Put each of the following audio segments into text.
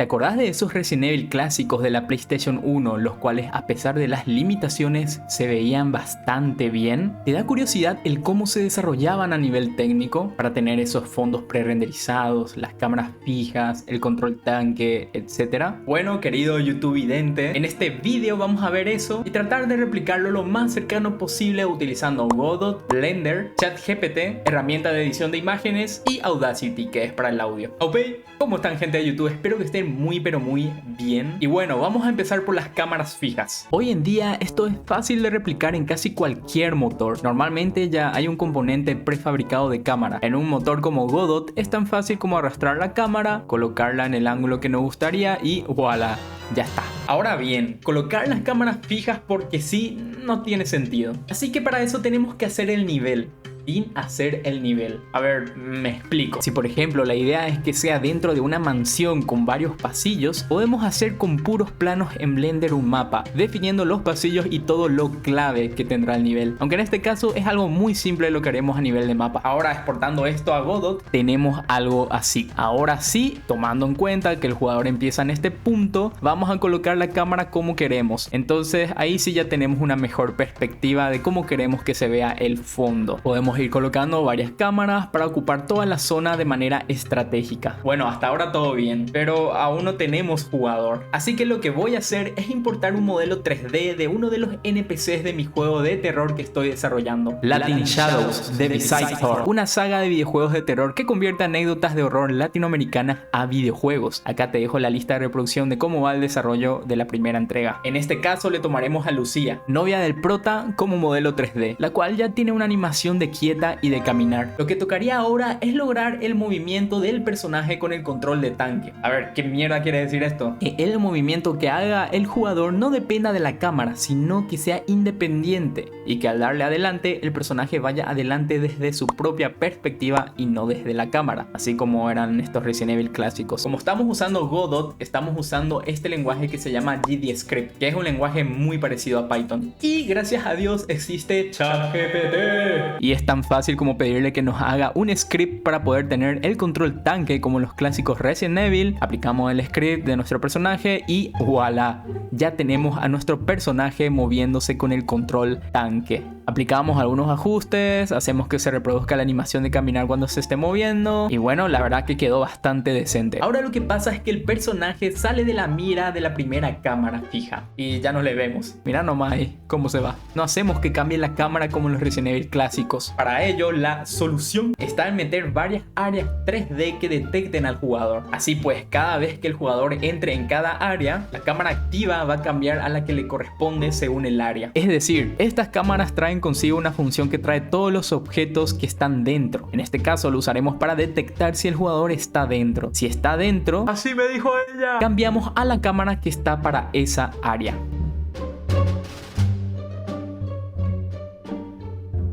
¿Te acordás de esos Resident Evil clásicos de la PlayStation 1, los cuales a pesar de las limitaciones se veían bastante bien? ¿Te da curiosidad el cómo se desarrollaban a nivel técnico para tener esos fondos pre-renderizados, las cámaras fijas, el control tanque, etcétera? Bueno, querido YouTube vidente, en este vídeo vamos a ver eso y tratar de replicarlo lo más cercano posible utilizando Godot, Blender, ChatGPT, herramienta de edición de imágenes y Audacity, que es para el audio. Ok, ¿cómo están, gente de YouTube? Espero que estén muy pero muy bien. Y bueno, vamos a empezar por las cámaras fijas. Hoy en día esto es fácil de replicar en casi cualquier motor. Normalmente ya hay un componente prefabricado de cámara. En un motor como Godot es tan fácil como arrastrar la cámara, colocarla en el ángulo que nos gustaría y voilà, ya está. Ahora bien, colocar las cámaras fijas porque sí no tiene sentido. Así que para eso tenemos que hacer el nivel. Sin hacer el nivel. A ver, me explico. Si por ejemplo la idea es que sea dentro de una mansión con varios pasillos, podemos hacer con puros planos en Blender un mapa, definiendo los pasillos y todo lo clave que tendrá el nivel. Aunque en este caso es algo muy simple lo que haremos a nivel de mapa. Ahora, exportando esto a Godot, tenemos algo así. Ahora sí, tomando en cuenta que el jugador empieza en este punto, vamos a colocar la cámara como queremos. Entonces ahí sí ya tenemos una mejor perspectiva de cómo queremos que se vea el fondo. Podemos ir colocando varias cámaras para ocupar toda la zona de manera estratégica. Bueno, hasta ahora todo bien, pero aún no tenemos jugador. Así que lo que voy a hacer es importar un modelo 3D de uno de los NPCs de mi juego de terror que estoy desarrollando, Latin Shadows de Visitator, una saga de videojuegos de terror que convierte anécdotas de horror latinoamericanas a videojuegos. Acá te dejo la lista de reproducción de cómo va el desarrollo de la primera entrega. En este caso le tomaremos a Lucía, novia del prota, como modelo 3D, la cual ya tiene una animación de quieta y de caminar. Lo que tocaría ahora es lograr el movimiento del personaje con el control de tanque. A ver, ¿qué mierda quiere decir esto? Que el movimiento que haga el jugador no dependa de la cámara, sino que sea independiente y que al darle adelante el personaje vaya adelante desde su propia perspectiva y no desde la cámara, así como eran estos Resident Evil clásicos. Como estamos usando Godot, estamos usando este lenguaje que se llama GDScript, que es un lenguaje muy parecido a Python. Y gracias a Dios existe ChatGPT. Y es tan fácil como pedirle que nos haga un script para poder tener el control tanque como los clásicos Resident Evil. Aplicamos el script de nuestro personaje y voilà, ya tenemos a nuestro personaje moviéndose con el control tanque. Aplicamos algunos ajustes, hacemos que se reproduzca la animación de caminar cuando se esté moviendo y bueno, la verdad que quedó bastante decente. Ahora lo que pasa es que el personaje sale de la mira de la primera cámara fija y ya no le vemos. Mira nomás ahí cómo se va. No hacemos que cambie la cámara como en los Resident Evil clásicos. Para ello, la solución está en meter varias áreas 3D que detecten al jugador. Así pues, cada vez que el jugador entre en cada área, la cámara activa va a cambiar a la que le corresponde según el área. Es decir, estas cámaras traen consigo una función que trae todos los objetos que están dentro. En este caso lo usaremos para detectar si el jugador está dentro. Si está dentro, así me dijo ella, cambiamos a la cámara que está para esa área.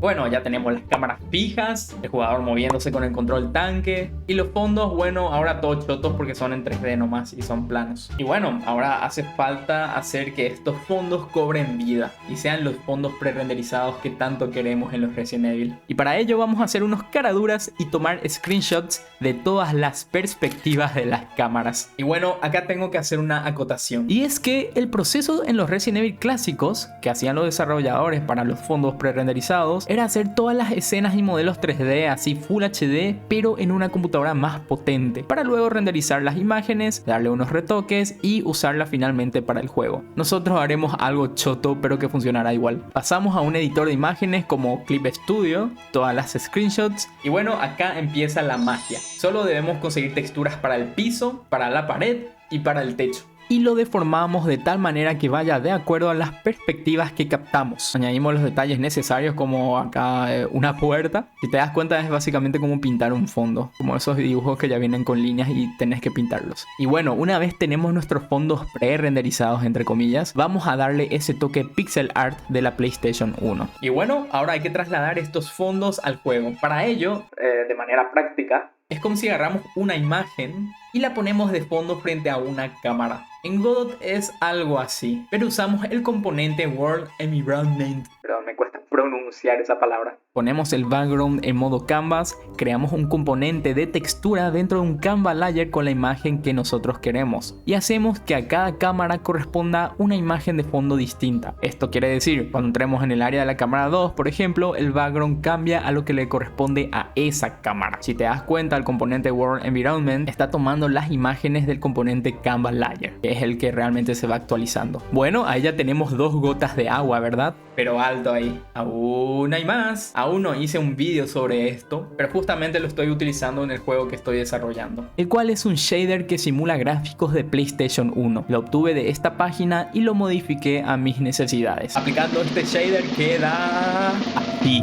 Bueno, ya tenemos las cámaras fijas, el jugador moviéndose con el control tanque y los fondos, bueno, ahora todos chotos porque son en 3D nomás y son planos. Y bueno, ahora hace falta hacer que estos fondos cobren vida y sean los fondos pre-renderizados que tanto queremos en los Resident Evil. Y para ello vamos a hacer unos caraduras y tomar screenshots de todas las perspectivas de las cámaras. Y bueno, acá tengo que hacer una acotación. Y es que el proceso en los Resident Evil clásicos que hacían los desarrolladores para los fondos pre-renderizados era hacer todas las escenas y modelos 3D así Full HD, pero en una computadora más potente, para luego renderizar las imágenes, darle unos retoques y usarla finalmente para el juego. Nosotros haremos algo choto, pero que funcionará igual. Pasamos a un editor de imágenes como Clip Studio, todas las screenshots, y bueno, acá empieza la magia. Solo debemos conseguir texturas para el piso, para la pared y para el techo. Y lo deformamos de tal manera que vaya de acuerdo a las perspectivas que captamos. Añadimos los detalles necesarios como acá una puerta. Si te das cuenta es básicamente como pintar un fondo, como esos dibujos que ya vienen con líneas y tenés que pintarlos. Y bueno, una vez tenemos nuestros fondos pre-renderizados entre comillas, vamos a darle ese toque pixel art de la PlayStation 1. Y bueno, ahora hay que trasladar estos fondos al juego. Para ello, de manera práctica, es como si agarramos una imagen y la ponemos de fondo frente a una cámara. En Godot es algo así, pero usamos el componente World Environment. Perdón, me cuesta pronunciar esa palabra. Ponemos el background en modo canvas, creamos un componente de textura dentro de un canvas layer con la imagen que nosotros queremos y hacemos que a cada cámara corresponda una imagen de fondo distinta. Esto quiere decir, cuando entremos en el área de la cámara 2, por ejemplo, el background cambia a lo que le corresponde a esa cámara. Si te das cuenta, el componente World Environment está tomando las imágenes del componente canvas layer, que es el que realmente se va actualizando. Bueno, ahí ya tenemos 2 gotas de agua, ¿verdad? Pero alto ahí, aún hay más. Aún no hice un vídeo sobre esto, pero justamente lo estoy utilizando en el juego que estoy desarrollando, el cual es un shader que simula gráficos de PlayStation 1. Lo obtuve de esta página y lo modifiqué a mis necesidades. Aplicando este shader queda así.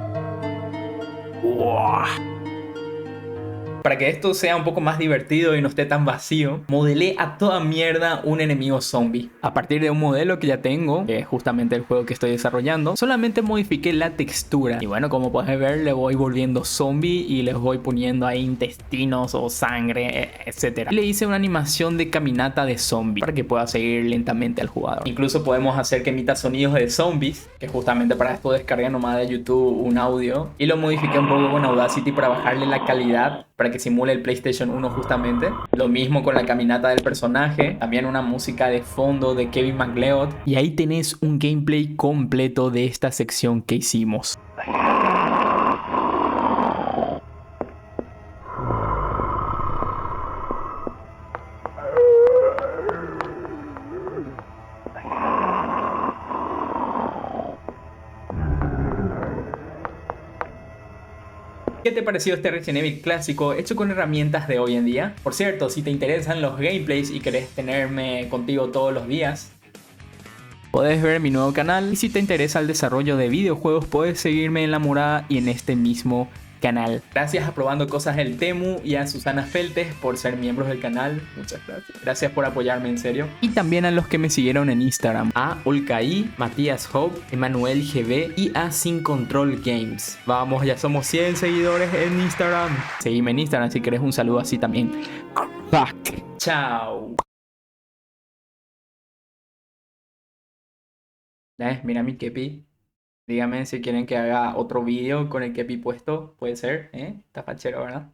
¡Wow! Para que esto sea un poco más divertido y no esté tan vacío, modelé a toda mierda un enemigo zombie. A partir de un modelo que ya tengo, que es justamente el juego que estoy desarrollando, solamente modifiqué la textura. Y bueno, como puedes ver, le voy volviendo zombie y les voy poniendo ahí intestinos o sangre, etc. Le hice una animación de caminata de zombie para que pueda seguir lentamente al jugador. Incluso podemos hacer que emita sonidos de zombies, que justamente para esto descargué nomás de YouTube un audio. Y lo modifiqué un poco con Audacity para bajarle la calidad, para que simule el PlayStation 1 justamente. Lo mismo con la caminata del personaje, también una música de fondo de Kevin MacLeod. Y ahí tenés un gameplay completo de esta sección que hicimos. ¿Qué te pareció este Resident Evil clásico hecho con herramientas de hoy en día? Por cierto, si te interesan los gameplays y querés tenerme contigo todos los días, podés ver mi nuevo canal. Y si te interesa el desarrollo de videojuegos, puedes seguirme en La Morada y en este mismo canal. Gracias a Probando Cosas del Temu y a Susana Feltes por ser miembros del canal. Muchas gracias. Gracias por apoyarme, en serio. Y también a los que me siguieron en Instagram. A Olcaí, Matías Hope, Emanuel GB y a Sin Control Games. Vamos, ya somos 100 seguidores en Instagram. Seguime en Instagram si querés un saludo así también. Fuck. Chao. Mira mi kepi. Díganme si quieren que haga otro vídeo con el kepi puesto. Puede ser, ¿eh? Está fachero, ¿verdad?